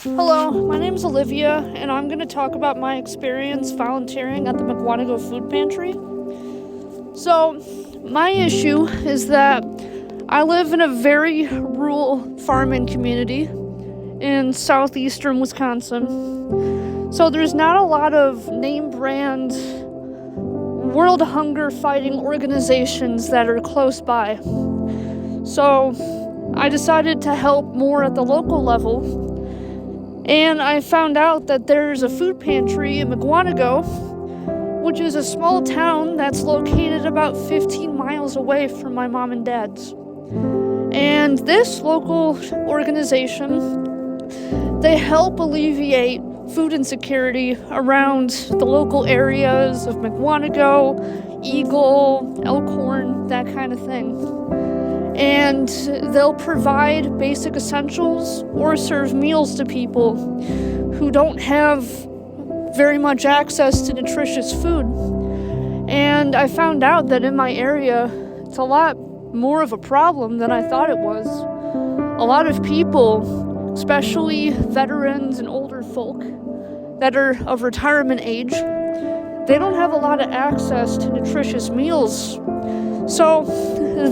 Hello, my name is Olivia, and I'm going to talk about my experience volunteering at the Mukwonago Food Pantry. So, my issue is that I live in a very rural farming community in southeastern Wisconsin. So, there's not a lot of name brand world hunger fighting organizations that are close by. So, I decided to help more at the local level. And I found out that there's a food pantry in Mukwonago, which is a small town that's located about 15 miles away from my mom and dad's. And this local organization, they help alleviate food insecurity around the local areas of Mukwonago, Eagle, Elkhorn, that kind of thing. And they'll provide basic essentials or serve meals to people who don't have very much access to nutritious food. And I found out that in my area, it's a lot more of a problem than I thought it was. A lot of people, especially veterans and older folk that are of retirement age, they don't have a lot of access to nutritious meals. So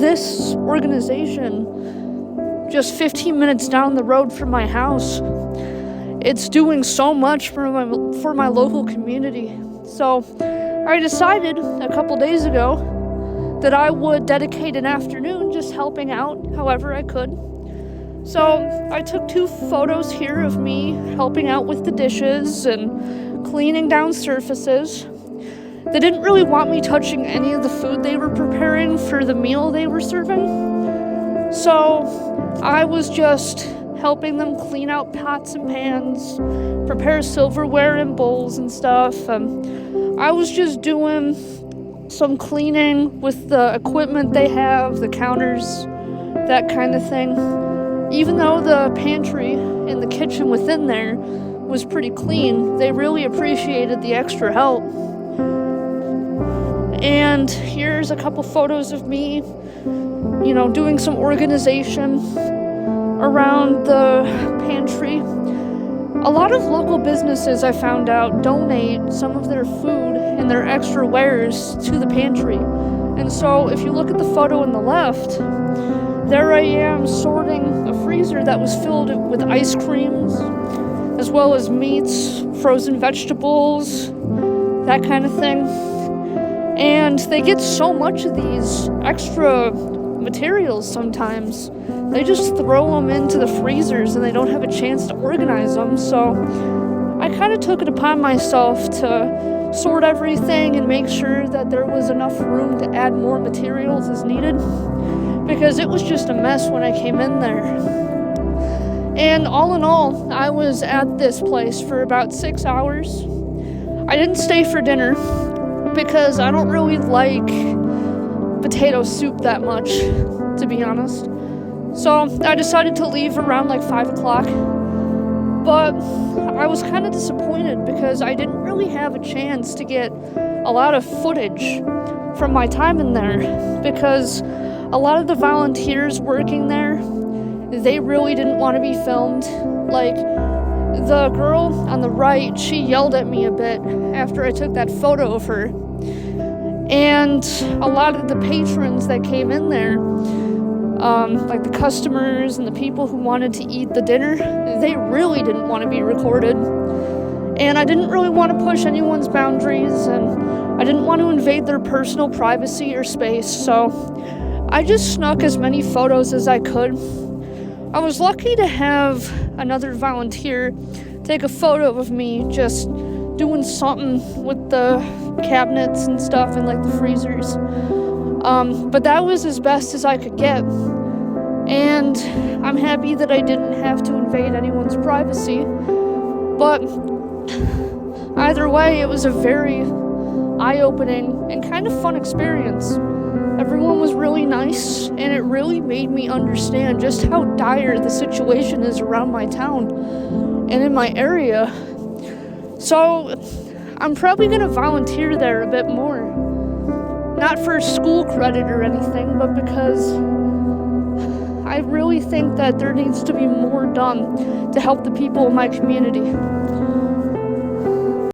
this organization, just 15 minutes down the road from my house, it's doing so much for my local community. So I decided a couple days ago that I would dedicate an afternoon just helping out however I could. So I took 2 photos here of me helping out with the dishes and cleaning down surfaces. They didn't really want me touching any of the food they were preparing for the meal they were serving. So I was just helping them clean out pots and pans, prepare silverware and bowls and stuff. I was just doing some cleaning with the equipment they have, the counters, that kind of thing. Even though the pantry and the kitchen within there was pretty clean, they really appreciated the extra help. And here's a couple photos of me, doing some organization around the pantry. A lot of local businesses, I found out, donate some of their food and their extra wares to the pantry. And so if you look at the photo on the left, there I am sorting a freezer that was filled with ice creams, as well as meats, frozen vegetables, that kind of thing. And they get so much of these extra materials sometimes. They just throw them into the freezers and they don't have a chance to organize them. So I kind of took it upon myself to sort everything and make sure that there was enough room to add more materials as needed, because it was just a mess when I came in there. And all in all, I was at this place for about 6 hours. I didn't stay for dinner, because I don't really like potato soup that much, to be honest. So I decided to leave around like 5 o'clock. But I was kind of disappointed because I didn't really have a chance to get a lot of footage from my time in there, because a lot of the volunteers working there, they really didn't want to be filmed. Like, the girl on the right, she yelled at me a bit after I took that photo of her. And a lot of the patrons that came in there, like the customers and the people who wanted to eat the dinner, they really didn't want to be recorded. And I didn't really want to push anyone's boundaries, and I didn't want to invade their personal privacy or space, so I just snuck as many photos as I could. I was lucky to have another volunteer take a photo of me just doing something with the cabinets and stuff and like the freezers. But that was as best as I could get. And I'm happy that I didn't have to invade anyone's privacy. But either way, it was a very eye-opening and kind of fun experience. Everyone was really nice, and it really made me understand just how dire the situation is around my town and in my area. So I'm probably going to volunteer there a bit more. Not for school credit or anything, but because I really think that there needs to be more done to help the people in my community.